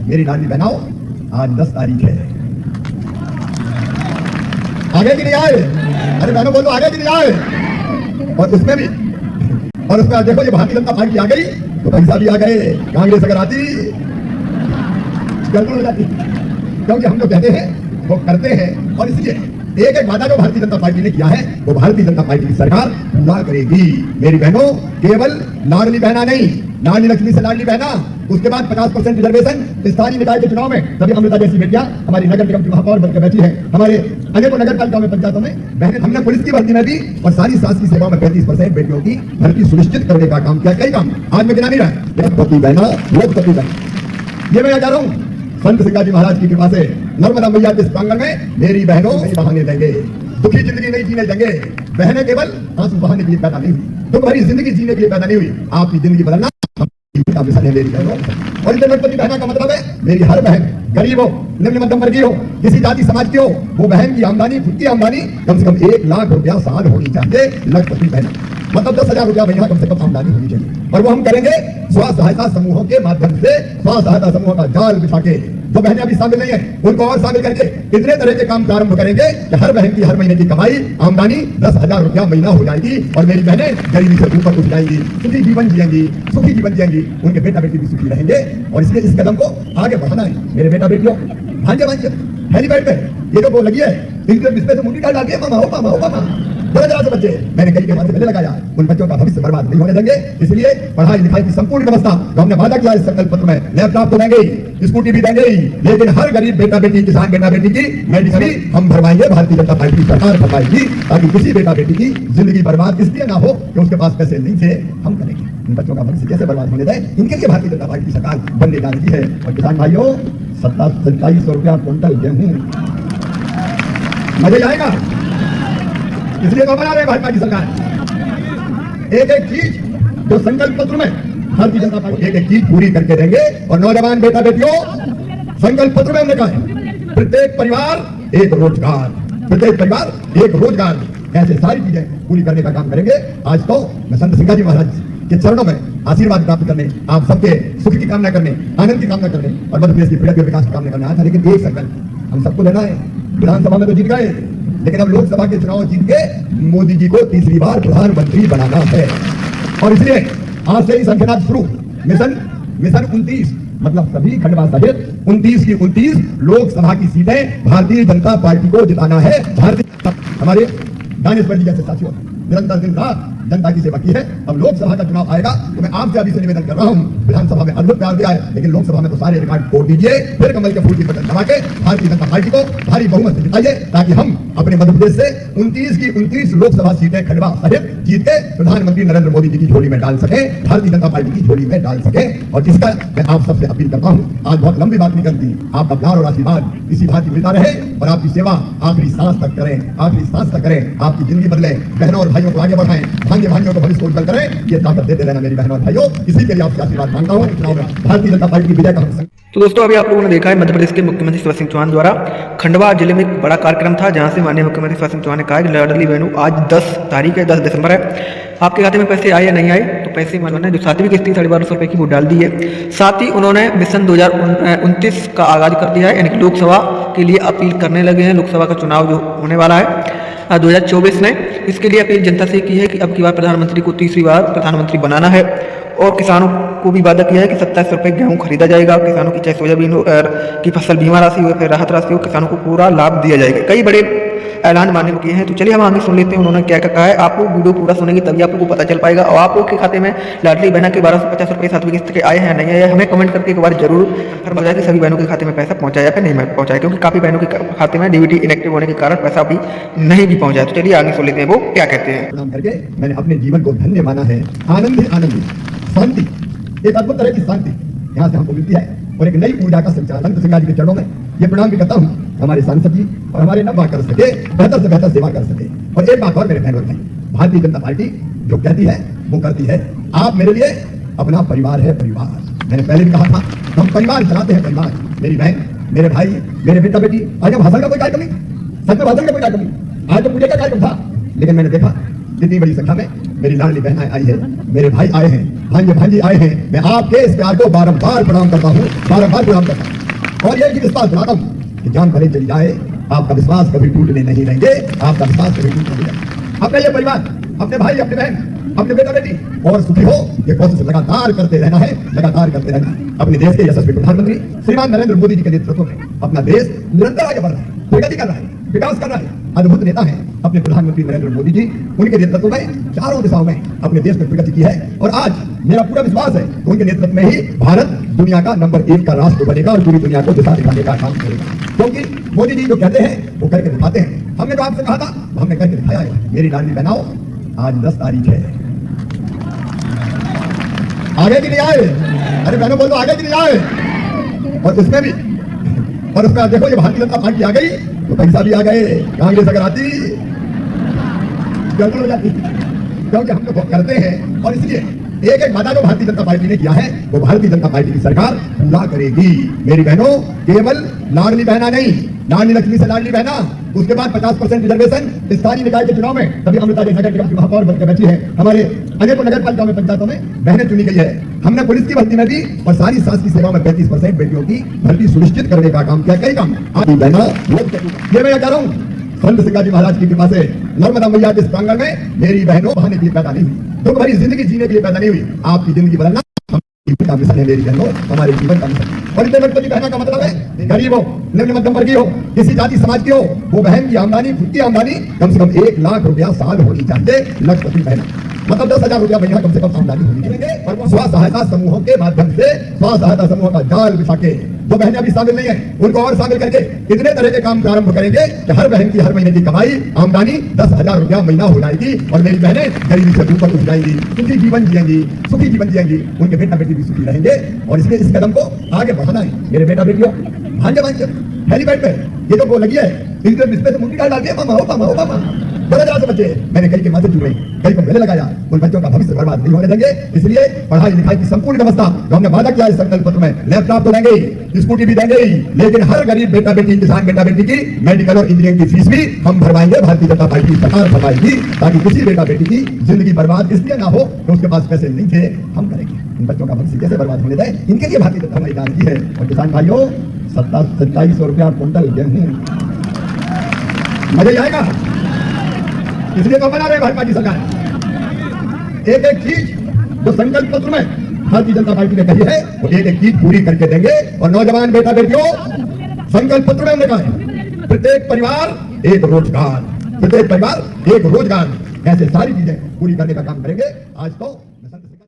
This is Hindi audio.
मेरी लाडली बहनाओ, आज 10 तारीख है, आगे की नहीं आए? अरे बहनों बोलो, आगे की नहीं आए? और उसमें भी, और उसमें देखो ये भारतीय जनता पार्टी आ गई तो पैसा भी आ गए। कांग्रेस अगर आती गड़बड़ हो जाती, क्योंकि हम जो कहते हैं वो करते हैं। और इसलिए एक एक वादा जो भारतीय जनता पार्टी ने किया है वो भारतीय जनता पार्टी की सरकार पूरा करेगी। मेरी बहनों, केवल लाडली बहना नहीं, लाडली लक्ष्मी से लाडली बहना, उसके बाद 50% रिजर्वेशन स्थानीय निकाय के चुनाव में। तभी अमृता जैसी बेटियां हमारी नगर निगम की महापौर बनकर बैठी है, हमारे अनेकों नगर पालिकाओं में, पंचायतों में बहनें। हमने पुलिस की भर्ती में भी और सारी शासकीय सेवाओं में 35% बेटियों की भर्ती सुनिश्चित करने का काम किया। कई काम आज में गिना नहीं रहा। बहना, लोकपति बहना, ये मैं यहाँ जा रहा हूँ संत सिंगाजी महाराज की कृपा से नर्मदा मैया के प्रांगण में। मेरी बहनों नहीं बहाने देंगे, दुखी जिंदगी नहीं जीने देंगे। बहनें केवल आंसू बहाने के लिए पैदा नहीं हुई, तुम्हारी जिंदगी जीने के लिए पैदा नहीं हुई। आपकी जिंदगी बदलना का मिशन है मेरी बहनों। और जनपति बहना का मतलब है मेरी हर बहन, गरीब हो, निम्न मध्यम वर्गीय हो, किसी जाति समाज की हो, वो बहन की आमदनी, खुद की आमदनी कम से कम 1 लाख रुपया साल होनी चाहिए। लखपति बहन मतलब 10,000 रुपया महीना कम से कम आमदनी होनी चाहिए। और वो हम करेंगे स्व सहायता समूहों के माध्यम से। स्व सहायता समूहों का जाल बिछा के, जो बहनें अभी शामिल नहीं है उनको और शामिल करके इतने तरह के काम प्रारंभ करेंगे कि हर बहन की हर महीने की कमाई, आमदनी 10,000 रुपया महीना हो जाएगी। और मेरी बहनें गरीबी से ऊपर उठ जाएंगी, सुखी जीवन जिएंगी, सुखी जीवन जिएंगी, उनके बेटा बेटी भी सुखी रहेंगे। और इसलिए इस कदम को आगे बढ़ाना है। मेरे बेटा बेटियों, भांजे भांजे हेलीपैड पे ये जो वो लगी है, इनके बिस्तर से मुंडी डाल के मामा हो मामा हो मामा, जरा से बच्चे मैंने कई के बाद पहले लगाया। उन बच्चों का भविष्य बर्बाद नहीं होने देंगे। इसलिए पढ़ाई लिखाई की संपूर्ण व्यवस्था जो हमने वादा किया इस संकल्प पत्र में, लैपटॉप तो देंगे ही, स्कूटी भी देंगे ही, लेकिन हर गरीब बेटा बेटी, किसान बेटा बेटी की मेडिसिन हम भरवाएंगे। भारतीय जनता पार्टी की सरकार भरवाएगी, ताकि किसी बेटा बेटी की जिंदगी बर्बाद इसलिए ना हो कि उसके पास पैसे नहीं थे। हम करेंगे इन बच्चों का भविष्य कैसे बर्बाद होने जाए, इनके लिए भारतीय जनता पार्टी की सरकार बनने जा रही है। और किसान भाइयों, 2700 रुपया क्विंटल गेहूं मजे आएगा, इसलिए तो बना रहे भाजपा की सरकार। एक एक चीज जो संकल्प पत्र में भारतीय जनता पार्टी एक एक चीज पूरी करके देंगे। और नौजवान बेटा बेटियों, संकल्प पत्र में हमने कहा है प्रत्येक परिवार एक रोजगार, प्रत्येक परिवार एक रोजगार, ऐसे सारी चीजें पूरी करने का काम करेंगे। आज तो मैं संत सिंगाजी महाराज के चरणों में आशीर्वाद प्राप्त करने, आप सबके सुख की कामना करने, आनंद की कामना करने और मध्य प्रदेश की प्रगति और विकास की कामना करने आया था। लेकिन एक संकल्प हम सबको लेना है। विधानसभा में तो जीत गए, लेकिन अब लोकसभा के चुनाव जीत के मोदी जी को तीसरी बार प्रधानमंत्री बनाना है। और इसलिए आज से ही संख्यानाथ शुरू, मिशन 29, मतलब सभी खंडवा सहित 29 की 29 लोकसभा की सीटें भारतीय जनता पार्टी को जिताना है। भारतीय हमारे दानेश्वर जी जैसे साथियों निरंतर दिन रात जनता की सेवा की है। अब लोकसभा का चुनाव आएगा तो मैं आपसे अभी से निवेदन कर रहा हूँ, विधानसभा में अद्भुत प्यार दिया है, लेकिन लोकसभा में तो सारे रिकॉर्ड तोड़ दीजिए। फिर कमल के फूल की बटन दबा के भारतीय जनता पार्टी को भारी बहुमत से जिताइए, ताकि हम अपने मध्य प्रदेश से 29 की 29 लोकसभा सीटें खंडवा सहित जीत के प्रधानमंत्री नरेंद्र मोदी जी की झोली में डाल सके, भारतीय जनता पार्टी की झोली में डाल सके। और इसका मैं आप सबसे अपील करता हूँ। आज बहुत लंबी बात नहीं करती, आपका प्यार और आशीर्वाद इसी भांति मिलता रहे और आपकी सेवा आखिरी सांस तक करें, आखिरी सांस तक करें, आपकी जिंदगी बदले, बहनों और भाइयों को आगे बढ़ाएं, भाइयों को भविष्य को उज्जवल करें। ये ताकत देते रहना मेरी बहनों और भाइयों, इसी के लिए आपसे आशीर्वाद मांगता हूँ। चुनाव में भारतीय जनता पार्टी की विजय का हम। तो दोस्तों, अभी आप लोगों ने देखा है मध्य प्रदेश के मुख्यमंत्री शिवराज सिंह चौहान द्वारा खंडवा जिले में एक बड़ा कार्यक्रम था, जहां से माननीय मुख्यमंत्री शिवराज सिंह चौहान ने कहा कि लाडली बहनों आज 10 तारीख है, 10 दिसंबर है, आपके खाते में पैसे आए या नहीं आए, तो पैसे उन्होंने जो 7वीं किस्त 1250 रुपये की वो डाल दी है। साथ ही उन्होंने मिशन 2029 का आगाज कर दिया है, यानी कि लोकसभा के लिए अपील करने लगे हैं। लोकसभा का चुनाव जो होने वाला है 2024 में, इसके लिए अपील जनता से की है कि अब की बार प्रधानमंत्री को तीसरी बार प्रधानमंत्री बनाना है। और किसानों को भी वादा किया है कि 27 रुपये गेहूँ खरीदा जाएगा। किसानों की चाहे सोयाबीन की फसल बीमा राशि हो, फिर राहत राशि हो, किसानों को पूरा लाभ दिया जाएगा। कई बड़े ऐलान मानने को किए हैं। तो चलिए हम आगे सुन लेते हैं उन्होंने क्या क्या कहा है। आपको वीडियो पूरा सुनेंगे तभी आप लोगों को पता चल पाएगा। और आप लोग के खाते में लाडली बहना के 1250 रुपये 7वीं किस्त के आए हैं नहीं आए, हमें कमेंट करके एक बार जरूर कंफर्म हो जाए कि सभी बहनों के खाते में पैसा पहुंचाया या नहीं पहुंचाया, क्योंकि काफी बहनों के खाते में डीबीटी इनएक्टिव होने के कारण पैसा अभी नहीं भी पहुंचा। तो चलिए आगे सुन लेते हैं वो क्या कहते हैं। प्रणाम करके मैंने अपने जीवन को धन्य माना है। आनंद शांति, एक अद्भुत तरह की शांति यहाँ से हमको मिलती है और एक नई ऊर्जा का संचार। संत सिंगाजी के चरणों में ये प्रणाम भी करता हूँ, हमारे सांसद जी और हमारे नवा कर सके, बेहतर से बेहतर सेवा कर सके। और एक बात और मेरे बहनों भाई, भारतीय जनता पार्टी जो कहती है वो करती है। आप मेरे लिए अपना परिवार है, परिवार। मैंने पहले भी कहा था, हम परिवार चलाते हैं, परिवार। मेरी बहन, मेरे भाई, मेरे बेटा बेटी। आज हम भाषण का कोई कार्यक्रम नहीं, सच में भाषण का कोई कार्यक्रम नहीं, आज तो पूजा का कार्यक्रम था। लेकिन मैंने देखा इतनी बड़ी संख्या में मेरी लाडली बहन आई है, मेरे भाई आए हैं, भांजे आए हैं। मैं आपके इस प्यार को बारंबार प्रणाम करता हूँ, बारंबार प्रणाम करता हूँ। और ये विश्वास दिलाता हूँ कि जान भले चली जाए, आपका विश्वास कभी टूटने नहीं देंगे, आपका विश्वास कभी टूटने नहीं देंगे। अपने ये परिवार, अपने भाई, अपने बहन, अपने बेटा बेटी और सुखी हो, ये कोशिश लगातार करते रहना है, लगातार करते रहना है। अपने देश के यशस्वी प्रधानमंत्री श्रीमान नरेंद्र मोदी जी के नेतृत्व में अपना देश निरंतर आगे बढ़ रहा है, प्रगति कर रहा है, विकास कर रहा है। अद्भुत नेता है अपने प्रधानमंत्री नरेंद्र मोदी जी, उनके नेतृत्व में चारों दिशाओं में अपने देश में प्रगति की है। और आज मेरा पूरा विश्वास है कि उनके नेतृत्व में ही भारत दुनिया का नंबर 1 का राष्ट्र बनेगा और पूरी दुनिया को दिशा दिखाने का काम करेगा। क्योंकि मोदी जी जो कहते हैं वो करके दिखाते हैं। हमने तो आपसे कहा था, हमने करके दिखाया है। मेरी लाडली बहनाओ, आज 10 तारीख है, आगे की नहीं आए? अरे बहनों बोलो, आगे की नहीं आए? और उसमें भी, और उसमें देखो ये भारतीय जनता पार्टी आ गई तो पैसा भी आ गए। कांग्रेस अगर आती गड़बड़ हो जाती, क्योंकि हम लोग करते हैं। और इसलिए एक एक वादा जो भारतीय जनता पार्टी ने किया है वो भारतीय जनता पार्टी की सरकार पूरा करेगी। मेरी बहनों, केवल लाडली बहना नहीं, लाडली लक्ष्मी से लाडली बहना, उसके बाद 50% रिजर्वेशन स्थानीय निकाय के चुनाव में। तभी अमृता जी नगर निगम की महापौर बनकर बैठी है। हमारे अनेकों नगर पालिकाओं में, पंचायतों में बहनें चुनी गई है। हमने पुलिस की भर्ती में भी और सारी शासकीय सेवाओं में 35% बेटियों की भर्ती सुनिश्चित करने का काम किया। कई काम आपकी बहना ये मैं कह रहा हूँ, संत सिंगा जी महाराज की कृपा से नर्मदा मैया के प्रांगण में मेरी बहनों बहाने के लिए पैदा नहीं हुई, तो हमारी जिंदगी जीने के लिए पैदा नहीं हुई। आपकी जिंदगी बदलना का मिशन है मेरी बहनों, हमारे जीवन का मिशन। और इतने लड़कों की बहना का मतलब है गरीब हो, निम्न मध्यम वर्गीय हो, किसी जाति समाज की हो, वो बहन की आमदनी, खुद की आमदनी कम से कम 1 लाख रुपया साल होनी चाहिए। लखपति बहन मतलब 10,000 रुपया महीना कम से कम आमदनी होनी चाहिए। और स्व सहायता समूहों के माध्यम से स्व सहायता समूहों का जाल बिछा के, जो बहनें अभी शामिल नहीं है उनको और शामिल करके इतने तरह के काम प्रारंभ करेंगे कि हर बहन की हर महीने की कमाई, आमदनी 10,000 रुपया महीना हो जाएगी। और मेरी बहनें गरीबी से ऊपर उठ जाएंगी, सुखी जीवन जिएंगी, सुखी जीवन जिएंगी, उनके बेटा बेटी भी सुखी रहेंगे। और इसलिए इस कदम को आगे बढ़ाना है। मेरे बेटा बेटियों, भांजे भांजे हेलीपैड पे ये तो वो लगी है, इस पे मुंडी डाल के मामा हो मामा हो मामा, बड़ा जरा से बच्चे मैंने कई के माथे चुन रही, कई को मेले लगाया। उन बच्चों का भविष्य बर्बाद नहीं होने देंगे। इसलिए पढ़ाई लिखाई की संपूर्ण व्यवस्था जो हमने वादा किया है संकल्प पत्र में, लैपटॉप तो देंगे, स्कूटी भी देंगे, लेकिन हर गरीब बेटा बेटी, किसान बेटा बेटी की मेडिकल और इंजीनियरिंग की फीस भी हम भरवाएंगे। भारतीय जनता पार्टी की सरकार भरवाएगी, ताकि किसी बेटा बेटी की जिंदगी बर्बाद इसलिए ना हो कि उसके पास पैसे नहीं थे। हम करेंगे, इन बच्चों का भविष्य कैसे बर्बाद होने दें, इनके लिए भारतीय जनता पार्टी काम की है। और किसान भाइयों, 2700 रुपया क्विंटल गेहूं, मजा आएगा, इसलिए तो बना रहे भाजपा की सरकार। एक एक चीज जो संकल्प पत्र में भारतीय जनता पार्टी ने कही है वो एक एक चीज पूरी करके देंगे। और नौजवान बेटा बेटियों, संकल्प पत्र में हमने कहा है प्रत्येक परिवार एक रोजगार, प्रत्येक परिवार एक रोजगार, ऐसे सारी चीजें पूरी करने का काम करेंगे। आज तो